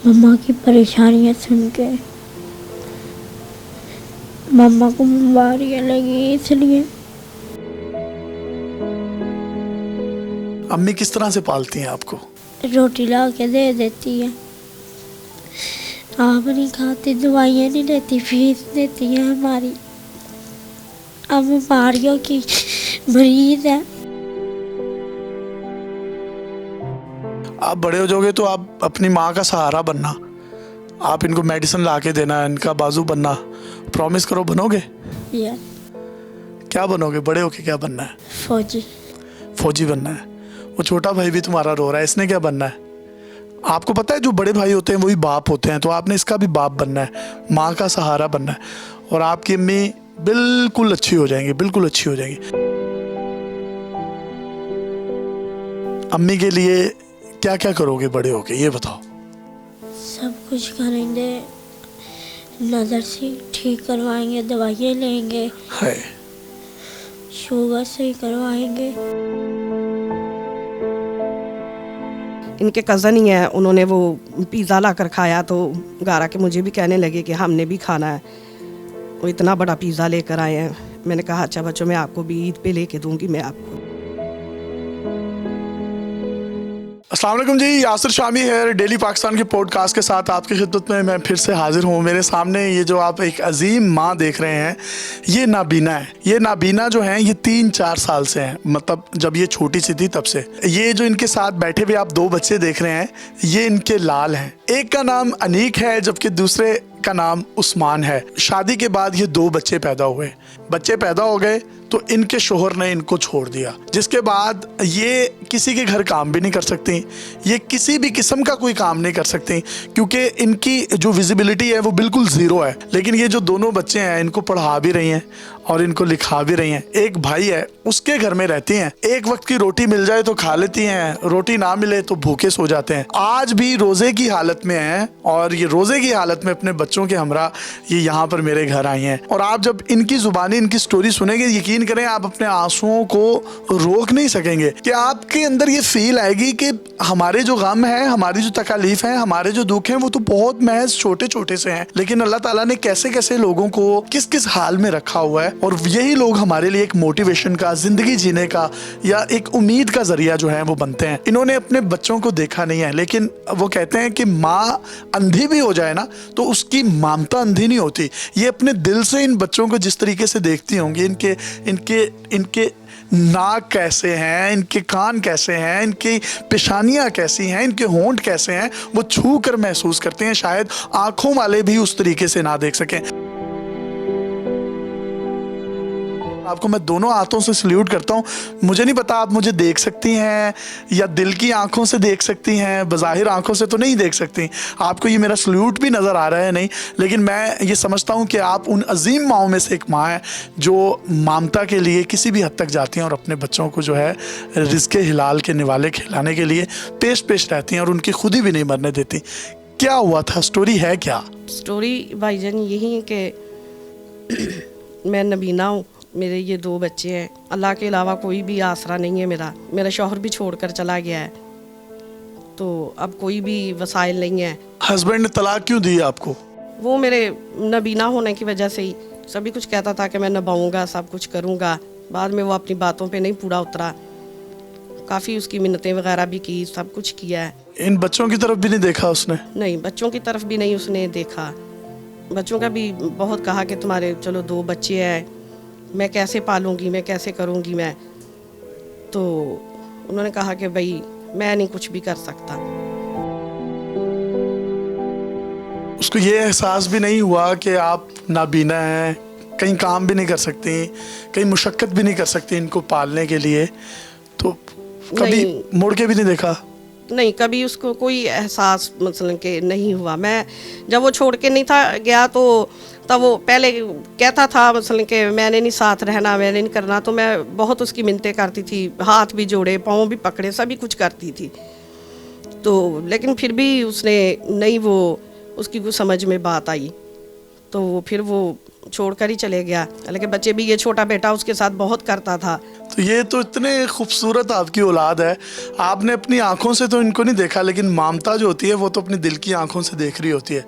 मम्मा की परेशानियां सुन के मम्मा को बीमारियां लगी, इसलिए। अम्मी किस तरह से पालती हैं आपको? रोटी ला के दे देती है, आप नहीं खाते, दवाइयाँ नहीं लेती, फीस देती है हमारी। अब बीमारियों की मरीज है। आप बड़े हो जाओगे तो आप अपनी माँ का सहारा बनना, आप इनको मेडिसिन ला के देना, इनका बाजू बनना। प्रॉमिस करो, बनोगे? यस। क्या बनोगे बड़े होके? क्या बनना है? फौजी। फौजी बनना है। वो छोटा भाई भी तुम्हारा रो रहा है, इसने क्या बनना है? आपको पता है जो बड़े भाई होते हैं वही बाप होते हैं, तो आपने इसका भी बाप बनना है, माँ का सहारा बनना है। और आपकी अम्मी बिल्कुल अच्छी हो जाएंगी, बिल्कुल अच्छी हो जाएंगी। अम्मी के लिए क्या क्या करोगे बड़े होके, ये बताओ। सब कुछ करेंगे, नज़र से ठीक करवाएंगे, दवाइयाँ लेंगे, है शुगर सही करवाएंगे। इनके कज़न ही हैं, उन्होंने वो पिज़्ज़ा ला कर खाया तो घर आके मुझे भी कहने लगे कि हमने भी खाना है। वो इतना बड़ा पिज़्ज़ा लेकर आए हैं। मैंने कहा अच्छा बच्चों, मैं आपको भी ईद पे लेके दूंगी मैं आपको। अस्सलाम वालेकुम जी, यासिर शामी है। डेली पाकिस्तान के पॉडकास्ट के साथ आपकी खिदमत में मैं फिर से हाजिर हूँ। मेरे सामने ये जो आप एक अजीम माँ देख रहे हैं, ये नाबीना है। ये नाबीना जो है ये 3-4 साल से हैं, मतलब जब ये छोटी सी थी तब से। ये जो इनके साथ बैठे हुए आप 2 बच्चे देख रहे हैं, ये इनके लाल हैं। एक का नाम अनीक है जबकि दूसरे का नाम उस्मान है। शादी के बाद ये 2 बच्चे पैदा हुए। बच्चे पैदा हो गए तो इनके शोहर ने इनको छोड़ दिया, जिसके बाद ये किसी के घर काम भी नहीं कर सकती, ये किसी भी किस्म का कोई काम नहीं कर सकती, क्योंकि इनकी जो विजिबिलिटी है वो बिल्कुल ज़ीरो है। लेकिन ये जो दोनों बच्चे हैं इनको पढ़ा भी रही हैं और इनको लिखा भी रही हैं। एक भाई है, उसके घर में रहती हैं। एक वक्त की रोटी मिल जाए तो खा लेती हैं, रोटी ना मिले तो भूखे सो जाते हैं। आज भी रोज़े की हालत में हैं और ये रोज़े की हालत में अपने बच्चों के हमरा ये यहाँ पर मेरे घर आई हैं। और आप जब इनकी ज़ुबानी इनकी स्टोरी सुनेंगे, यकीन करें आप अपने आंसुओं को रोक नहीं सकेंगे कि आपके अंदर ये फील आएगी कि हमारे जो गम है, हमारी जो तकलीफ है, हमारे जो दुख हैं वो तो बहुत महज छोटे छोटे से हैं, लेकिन अल्लाह ताला ने कैसे कैसे लोगों को किस किस हाल में रखा हुआ है। और यही लोग हमारे लिए एक मोटिवेशन का, जिंदगी जीने का या एक उम्मीद का जरिया जो है वो बनते हैं। इन्होंने अपने बच्चों को देखा नहीं है, लेकिन वो कहते हैं कि माँ अंधी भी हो जाए ना तो उसकी ममता अंधी नहीं होती। ये अपने दिल से इन बच्चों को जिस तरीके से देखती होंगी, इनके इनके इनके नाक कैसे हैं, इनके कान कैसे हैं, इनकी पेशानियां कैसी हैं, इनके होंठ कैसे हैं, वो छू कर महसूस करते हैं। शायद आंखों वाले भी उस तरीके से ना देख सकें। आपको मैं दोनों हाथों से सल्यूट करता हूँ। मुझे नहीं पता आप मुझे देख सकती हैं या दिल की आंखों से देख सकती हैं, बज़ाहिर आंखों से तो नहीं देख सकती। आपको ये मेरा सल्यूट भी नज़र आ रहा है नहीं, लेकिन मैं ये समझता हूँ कि आप उन अजीम माओं में से एक माँ हैं जो ममता के लिए किसी भी हद तक जाती हैं और अपने बच्चों को जो है रिज़्क़े हिलाल के निवाले खिलाने के लिए पेश पेश रहती हैं और उनकी खुदी भी नहीं मरने देती। क्या हुआ था, स्टोरी है क्या? स्टोरी भाईजान यही है कि मैं नबीना हूँ, मेरे ये 2 बच्चे हैं, अल्लाह के अलावा कोई भी आसरा नहीं है मेरा शौहर भी छोड़कर चला गया है, तो अब कोई भी वसाइल नहीं है। हस्बैंड ने तलाक क्यों दी आपको? वो मेरे नबीना होने की वजह से ही सभी कुछ कहता था कि मैं निभाऊंगा, सब कुछ करूंगा। बाद में वो अपनी बातों पे नहीं पूरा उतरा, काफ़ी उसकी मिन्नतें वगैरह भी की, सब कुछ किया है। इन बच्चों की तरफ भी नहीं देखा उसने? नहीं, बच्चों की तरफ भी नहीं उसने देखा। बच्चों का भी बहुत कहा कि तुम्हारे चलो 2 बच्चे हैं, मैं कैसे पालूंगी, मैं कैसे करूंगी मैं, तो उन्होंने कहा कि भाई मैं नहीं कुछ भी कर सकता। उसको ये एहसास भी नहीं हुआ कि आप नाबीना हैं, कहीं काम भी नहीं कर सकती, कहीं मुशक्क़त भी नहीं कर सकती इनको पालने के लिए, तो कभी मुड़ के भी नहीं देखा? नहीं, कभी उसको कोई एहसास मतलब कि नहीं हुआ। मैं जब वो छोड़ के नहीं था गया तो तब वो पहले कहता था मतलब कि मैंने नहीं साथ रहना, मैंने नहीं करना, तो मैं बहुत उसकी मिन्नतें करती थी, हाथ भी जोड़े, पाँव भी पकड़े, सभी कुछ करती थी, तो लेकिन फिर भी उसने नहीं, वो उसकी कुछ समझ में बात आई तो फिर वो छोड़कर ही चले गया। हालांकि बच्चे भी, ये छोटा बेटा उसके साथ बहुत करता था। तो ये तो इतने खूबसूरत आपकी औलाद है, आपने अपनी आंखों से तो इनको नहीं देखा, लेकिन ममता जो होती है वो तो अपनी दिल की आंखों से देख रही होती है।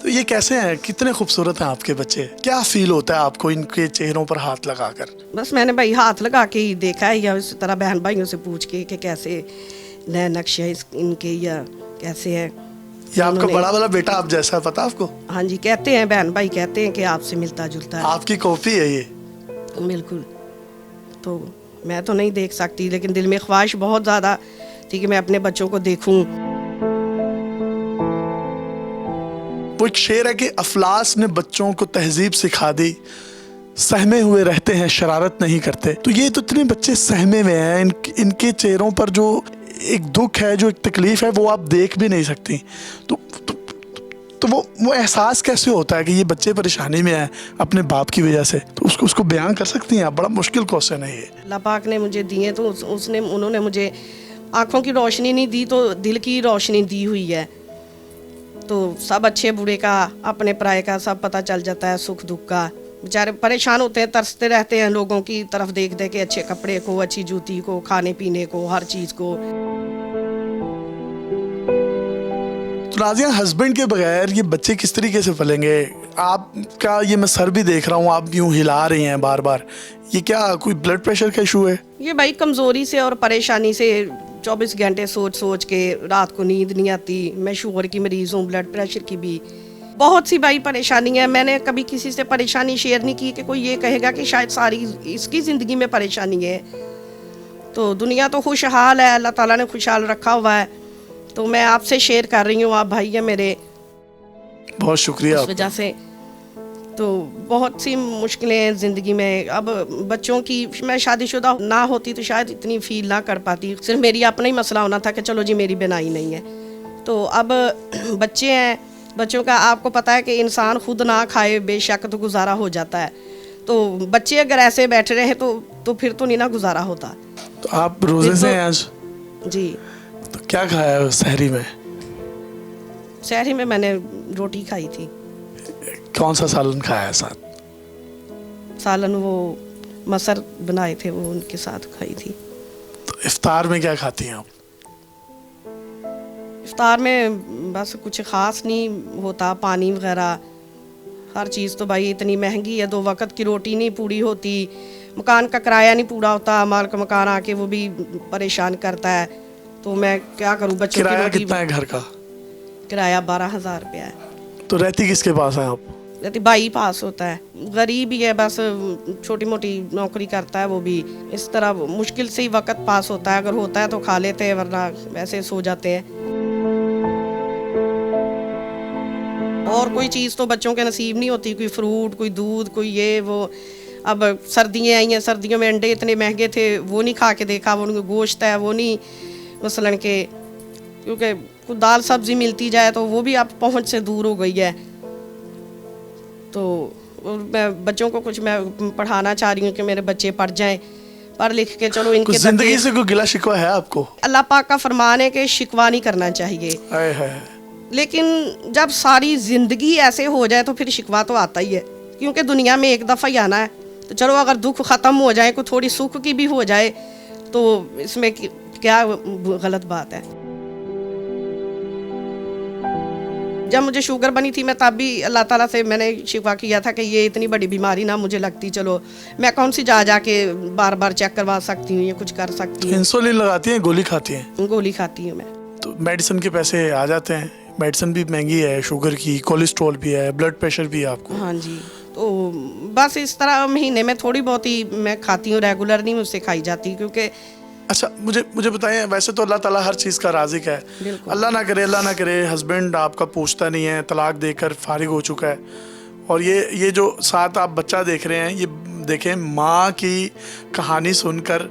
तो ये कैसे हैं, कितने खूबसूरत हैं आपके बच्चे? क्या फील होता है आपको इनके चेहरों पर हाथ लगाकर? बस मैंने भाई हाथ लगा के ही देखा है, या इस तरह बहन भाइयों से पूछ के कि कैसे नए नक्शे इनके या कैसे है। ये आपका बड़ा वाला बेटा आप जैसा है, पता आपको? हाँ जी, कहते हैं बहन भाई कहते हैं कि आपसे मिलता जुलता है। आपकी कॉपी है ये? बिल्कुल। तो मैं तो नहीं देख सकती, लेकिन दिल में ख्वाहिश बहुत ज़्यादा थी कि मैं अपने बच्चों को देखूं। वो एक शेर है कि अफलास ने बच्चों को तहजीब सिखा दी, सहमे हुए रहते हैं शरारत नहीं करते। तो ये तो इतने बच्चे सहमे हुए हैं, इनके चेहरों पर जो एक दुख है, जो एक तकलीफ है, वो आप देख भी नहीं सकती। तो वो एहसास कैसे होता है कि ये बच्चे परेशानी में हैं अपने बाप की वजह से? तो उसको बयान कर सकती हैं आप? बड़ा मुश्किल क्वेश्चन है ये। अल्लाह पाक ने मुझे दिए तो उन्होंने मुझे आँखों की रोशनी नहीं दी, तो दिल की रोशनी दी हुई है। तो सब अच्छे बुरे का, अपने पराये का सब पता चल जाता है, सुख दुख का। बेचारे परेशान होते हैं, तरसते रहते हैं लोगों की तरफ देख के, अच्छे कपड़े को, अच्छी जूती को, खाने पीने को, हर चीज़ को। तो नाज़िया, हस्बैंड के बगैर ये बच्चे किस तरीके से पलेंगे? आपका ये मैं सर भी देख रहा हूँ, आप यूँ हिला रही हैं बार बार, ये क्या कोई ब्लड प्रेशर का इशू है? ये भाई कमज़ोरी से और परेशानी से 24 घंटे सोच के रात को नींद नहीं आती। मैं शुगर की मरीज़ हूँ, ब्लड प्रेशर की भी, बहुत सी भाई परेशानी है। मैंने कभी किसी से परेशानी शेयर नहीं की कि कोई ये कहेगा कि शायद सारी इसकी ज़िंदगी में परेशानी है। तो दुनिया तो खुशहाल है, अल्लाह ताला ने खुशहाल रखा हुआ है। तो मैं आपसे शेयर कर रही हूँ, आप भाई है मेरे, बहुत शुक्रिया। उस वजह से तो बहुत सी मुश्किलें हैं ज़िंदगी में। अब बच्चों की, मैं शादीशुदा ना होती तो शायद इतनी फील ना कर पाती। सिर्फ मेरी अपना ही मसला होना था कि चलो जी मेरी बिनाई नहीं है। तो अब बच्चे हैं, बच्चों का आपको पता है कि इंसान खुद ना खाए बेशक तो गुजारा हो जाता है। तो बच्चे अगर ऐसे बैठ रहे हैं तो फिर तो नहीं ना गुजारा होता। तो आप रोजे से हैं आज? जी। तो क्या खाया है सहरी में? सहरी में मैंने रोटी खाई थी। कौन सा सालन खाया है साथ? सालन वो मसर बनाए थे, वो उनके साथ खाई थी। तो इफ्तार में क्या खाती हैं आप? इफ्तार में बस कुछ ख़ास नहीं होता, पानी वगैरह हर चीज़। तो भाई इतनी महंगी है, 2 वक्त की रोटी नहीं पूरी होती, मकान का किराया नहीं पूरा होता, मालिक मकान आके वो भी परेशान करता है। तो मैं क्या करूँ? बच्चों की किराया रोटी। कितना है घर का? किराया 12,000 रुपया है। तो रहती किसके पास है आप? रहती भाई पास होता है, गरीब ही है, बस छोटी मोटी नौकरी करता है वो भी। इस तरह मुश्किल से ही वक्त पास होता है। अगर होता है तो खा लेते हैं, वरना वैसे सो जाते हैं। और कोई चीज़ तो बच्चों के नसीब नहीं होती, कोई फ्रूट, कोई दूध, कोई ये वो। अब सर्दियाँ आई हैं, सर्दियों में अंडे इतने महंगे थे, वो नहीं खा के देखा। वो गोश्त है वो नहीं, मसलन के, क्योंकि कुछ दाल सब्ज़ी मिलती जाए तो वो भी अब पहुँच से दूर हो गई है। तो मैं बच्चों को कुछ मैं पढ़ाना चाह रही हूँ कि मेरे बच्चे पढ़ जाएं, पढ़ लिख के चलो इनके ज़िंदगी से कोई गिला शिकवा है आपको? अल्लाह पाक का फरमान है कि शिकवा नहीं करना चाहिए। है। लेकिन जब सारी ज़िंदगी ऐसे हो जाए तो फिर शिकवा तो आता ही है, क्योंकि दुनिया में एक दफ़ा ही आना है। तो चलो अगर दुख ख़त्म हो जाए, कोई थोड़ी सुख की भी हो जाए, तो इसमें क्या गलत बात है। जब मुझे शुगर बनी थी, मैं तब भी अल्लाह ताला से मैंने शिकवा किया था कि ये इतनी बड़ी बीमारी ना मुझे लगती, चलो मैं कौन सी जा के बार बार चेक करवा सकती हूँ, ये कुछ कर सकती हूँ। इंसुलिन लगाती हैं, गोली खाती हैं? गोली खाती हूँ मैं। तो मेडिसिन के पैसे आ जाते हैं? मेडिसिन भी महंगी है, शुगर की, कोलेस्ट्रॉल भी है, ब्लड प्रेशर भी है आपको? हाँ जी। तो बस इस तरह महीने में थोड़ी बहुत ही मैं खाती हूँ, रेगुलर नहीं मुझसे खाई जाती, क्योंकि अच्छा मुझे बताएं, वैसे तो अल्लाह ताला हर चीज़ का राज़िक है। अल्लाह ना करे हस्बैंड आपका पूछता नहीं है, तलाक देकर फारिग हो चुका है, और ये जो साथ आप बच्चा देख रहे हैं, ये देखें माँ की कहानी सुनकर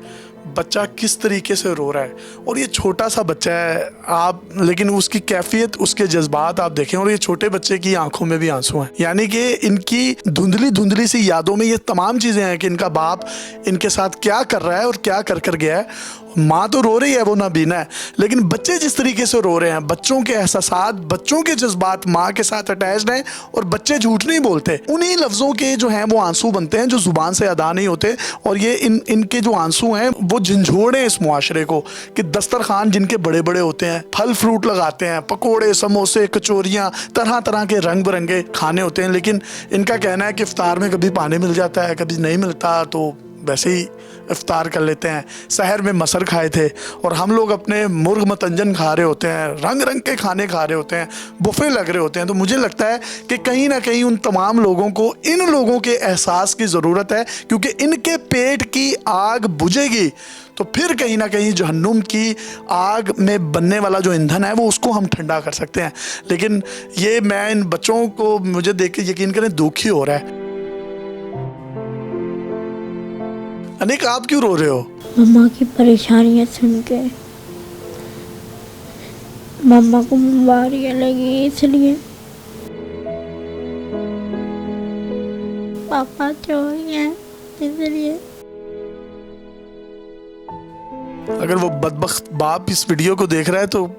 बच्चा किस तरीके से रो रहा है। और ये छोटा सा बच्चा है आप, लेकिन उसकी कैफियत, उसके जज्बात आप देखें, और ये छोटे बच्चे की आंखों में भी आंसू हैं। यानी कि इनकी धुंधली सी यादों में ये तमाम चीज़ें हैं कि इनका बाप इनके साथ क्या कर रहा है और क्या कर गया है। माँ तो रो रही है, वो नाबीना है, लेकिन बच्चे जिस तरीके से रो रहे हैं, बच्चों के एहसासात, बच्चों के जज्बात माँ के साथ अटैच्ड हैं और बच्चे झूठ नहीं बोलते। उन्हीं लफ्ज़ों के जो हैं वो आंसू बनते हैं जो ज़ुबान से अदा नहीं होते, और ये इनके जो आंसू हैं वो झंझोड़े हैं इस मुआशरे को कि दस्तरखान जिनके बड़े बड़े होते हैं, फल फ्रूट लगाते हैं, पकोड़े, समोसे, कचौरियाँ, तरह तरह के रंग बिरंगे खाने होते हैं, लेकिन इनका कहना है कि इफ्तार में कभी पानी मिल जाता है, कभी नहीं मिलता, तो वैसे ही इफ्तार कर लेते हैं। शहर में मसर खाए थे और हम लोग अपने मुर्ग मतंजन खा रहे होते हैं, रंग रंग के खाने खा रहे होते हैं, बुफे लग रहे होते हैं। तो मुझे लगता है कि कहीं ना कहीं उन तमाम लोगों को इन लोगों के एहसास की ज़रूरत है, क्योंकि इनके पेट की आग बुझेगी तो फिर कहीं ना कहीं जहन्नुम की आग में बनने वाला जो ईंधन है वो उसको हम ठंडा कर सकते हैं। लेकिन ये मैं इन बच्चों को मुझे देख के यकीन करें दुखी हो रहा है। अनिक, आप क्यों रो रहे हो? मम्मा की परेशानियां सुन के मम्मा को बीमारियां लगी इसलिए। पापा चोरी है इसलिए। अगर वो बदबख्त बाप इस वीडियो को देख रहा है तो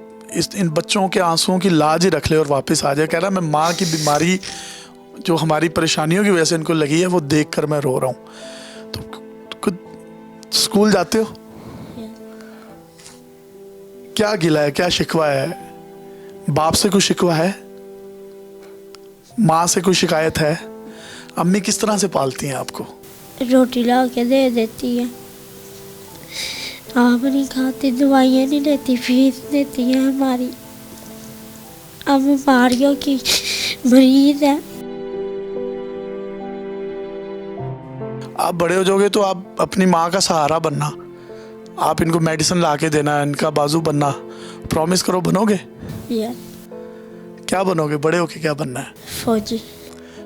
इन बच्चों के आंसुओं की लाज ही रख ले और वापस आ जाए। कह रहा है मैं माँ की बीमारी जो हमारी परेशानियों की वजह से इनको लगी है वो देख कर मैं रो रहा हूँ। तो खुद स्कूल जाते हो? क्या गिला है, क्या शिकवा है? बाप से कुछ शिकवा है? माँ से कोई शिकायत है? अम्मी किस तरह से पालती हैं आपको? रोटी ला के दे देती है, आप नहीं खाती, दवाइयाँ नहीं लेती, फीस देती है हमारी। अब बीमारियों की मरीज है। आप बड़े हो जाओगे तो आप अपनी माँ का सहारा बनना, आप इनको मेडिसिन ला के देना, इनका बाजू बनना। प्रॉमिस करो, बनोगे? यस। क्या बनोगे बड़े होके? क्या बनना है? फौजी।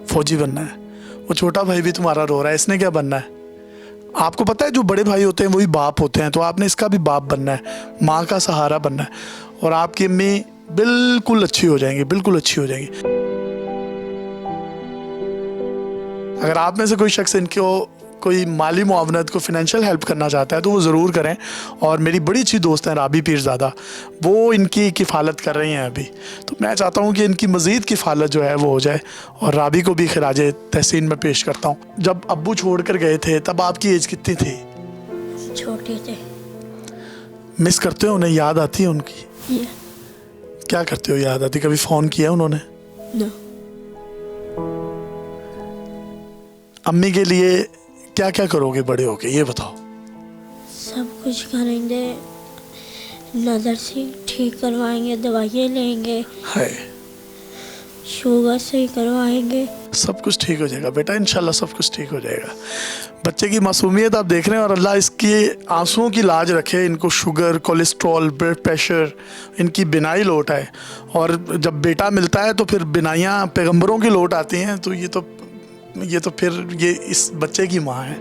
फौजी बनना है। वो छोटा भाई भी तुम्हारा रो रहा है, इसने क्या बनना है? आपको पता है जो बड़े भाई होते हैं वही बाप होते हैं, तो आपने इसका भी बाप बनना है, माँ का सहारा बनना है, और आपकी अम्मी बिल्कुल अच्छी हो जाएंगी, बिल्कुल अच्छी हो जाएंगी। अगर आप में से कोई शख्स इनको कोई माली मुआवनत को फिनेंशियल हेल्प करना चाहता है तो वो ज़रूर करें। और मेरी बड़ी अच्छी दोस्त हैं राबी पीरज़ादा, वो इनकी किफ़ालत कर रही हैं अभी, तो मैं चाहता हूँ कि इनकी मज़ीद किफ़ालत जो है वो हो जाए। और राबी को भी खिराजे तहसीन में पेश करता हूँ। जब अब्बू छोड़ कर गए थे तब आपकी एज कितनी थी? छोटे थे। मिस करते हो उन्हें? याद आती है उनकी? क्या करते हो याद आती? कभी फ़ोन किया उन्होंने? नो। अम्मी के लिए क्या क्या करोगे बड़े होके, ये बताओ? सब कुछ करेंगे, नज़र से ठीक करवाएंगे, दवाइयाँ लेंगे, है शुगर सही करवाएंगे। सब कुछ ठीक हो जाएगा बेटा, इंशाल्लाह सब कुछ ठीक हो जाएगा। बच्चे की मासूमियत आप देख रहे हैं, और अल्लाह इसकी आंसुओं की लाज रखे, इनको शुगर, कोलेस्ट्रॉल, ब्लड प्रेशर, इनकी बिनाई लौट आए। और जब बेटा मिलता है तो फिर बिनाइयाँ पैगंबरों की लौट आती हैं। तो ये तो फिर ये इस बच्चे की माँ है।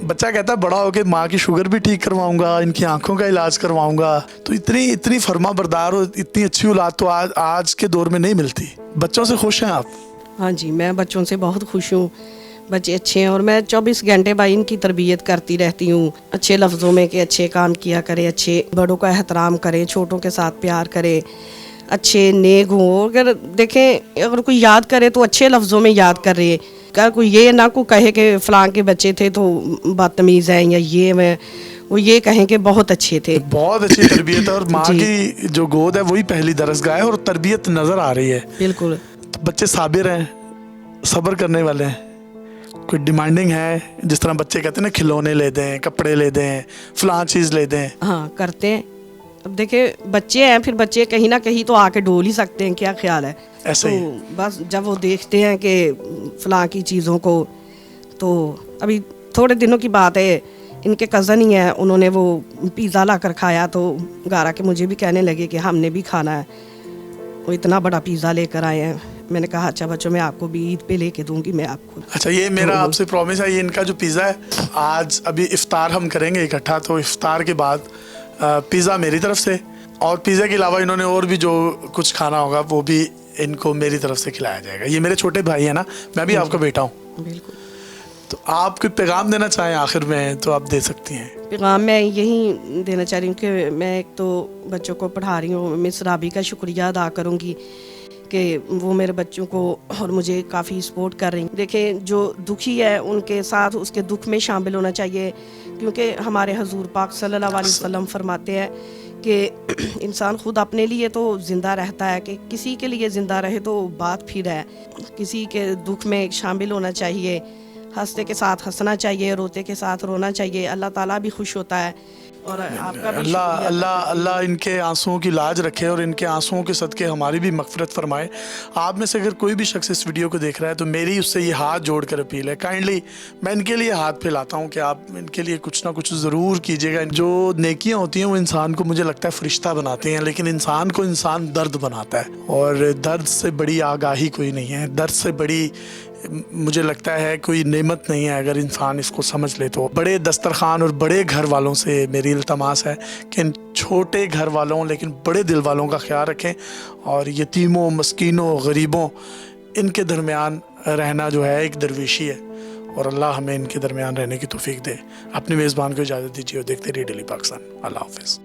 बच्चा कहता है बड़ा होके माँ की शुगर भी ठीक करवाऊंगा, इनकी आंखों का इलाज करवाऊंगा। तो इतनी फर्मा बरदार और इतनी अच्छी औलाद तो आज के दौर में नहीं मिलती। बच्चों से खुश हैं आप? हाँ जी, मैं बच्चों से बहुत खुश हूँ, बच्चे अच्छे हैं, और मैं 24 घंटे भाई इनकी तरबियत करती रहती हूँ अच्छे लफ्ज़ों में कि अच्छे काम किया करें, अच्छे बड़ों का एहतराम करें, छोटों के साथ प्यार करें, अच्छे नेक हों। अगर देखें, अगर कोई याद करे तो अच्छे लफ्ज़ों में याद करे, अगर कोई ये ना को कहे कि फ़लाँ के बच्चे थे तो बदतमीज़ हैं, या ये मैं वो ये कहें कि बहुत अच्छे थे। बहुत अच्छी तरबियत है, और माँ की जो गोद है वही पहली दरसगाह है, और तरबियत नज़र आ रही है। बिल्कुल। तो बच्चे साबिर हैं, सब्र करने वाले हैं। कोई डिमांडिंग है, जिस तरह बच्चे कहते हैं ना खिलौने ले दें, कपड़े ले दें, फ़लाँ चीज़ ले दें? हाँ, करते हैं। अब देखिए बच्चे हैं, फिर बच्चे कहीं ना कहीं तो आके डोल ही सकते हैं, क्या ख्याल है? ऐसे तो ही बस जब वो देखते हैं कि फ़लाँ की चीज़ों को, तो अभी थोड़े दिनों की बात है, इनके कज़न ही हैं, उन्होंने वो पिज़्ज़ा ला कर खाया, तो गारा के मुझे भी कहने लगे कि हमने भी खाना है। वो इतना बड़ा पिज़्ज़ा लेकर आए हैं। मैंने कहा अच्छा बच्चों, मैं आपको भी ईद पे लेके दूंगी मैं आपको। अच्छा, ये मेरा आपसे प्रॉमिस है, ये इनका जो पिज़्ज़ा है, आज अभी इफ्तार हम करेंगे इकट्ठा, तो इफ्तार के बाद पिज़्ज़ा मेरी तरफ से, और पिज़्ज़ा के अलावा इन्होंने और भी जो कुछ खाना होगा वो भी इनको मेरी तरफ से खिलाया जाएगा। ये मेरे छोटे भाई हैं ना, मैं भी आपका बेटा हूँ। बिल्कुल। तो आप कोई पैगाम देना चाहें आखिर में तो आप दे सकती हैं। पैगाम मैं यही देना चाह रही हूँ कि मैं एक तो बच्चों को पढ़ा रही हूँ, मिस राबी का शुक्रिया अदा करूँगी कि वो मेरे बच्चों को और मुझे काफ़ी सपोर्ट कर रही हैं। देखें जो दुखी है उनके साथ उसके दुख में शामिल होना चाहिए, क्योंकि हमारे हजूर पाक सल्लल्लाहु अलैहि वसल्लम फरमाते हैं कि इंसान खुद अपने लिए तो ज़िंदा रहता है, कि किसी के लिए ज़िंदा रहे तो बात फिर है। किसी के दुख में शामिल होना चाहिए, हंसते के साथ हंसना चाहिए, रोते के साथ रोना चाहिए। अल्लाह ताला भी खुश होता है और आपका भी अल्लाह अल्लाह अल्लाह इनके आंसुओं की लाज रखे और इनके आंसुओं के सदके हमारी भी मगफरत फरमाए। आप में से अगर कोई भी शख्स इस वीडियो को देख रहा है तो मेरी उससे ये हाथ जोड़ कर अपील है, काइंडली मैं इनके लिए हाथ फैलाता हूँ कि आप इनके लिए कुछ ना कुछ ज़रूर कीजिएगा। जो नेकियाँ होती हैं वो इंसान को मुझे लगता है फरिश्ता बनाती हैं, लेकिन इंसान को इंसान दर्द बनाता है, और दर्द से बड़ी आगाही कोई नहीं है, दर्द से बड़ी मुझे लगता है कोई नेमत नहीं है अगर इंसान इसको समझ ले तो। बड़े दस्तरखान और बड़े घर वालों से मेरी इल्तमास है कि इन छोटे घर वालों लेकिन बड़े दिल वालों का ख्याल रखें, और यतीमों, मस्कीनों, गरीबों इनके दरमियान रहना जो है एक दरवेशी है, और अल्लाह हमें इनके दरमियान रहने की तौफीक दे। अपने मेज़बान को इजाज़त दीजिए और देखते रहिए डेली पाकिस्तान। अल्लाह हाफ़िज़।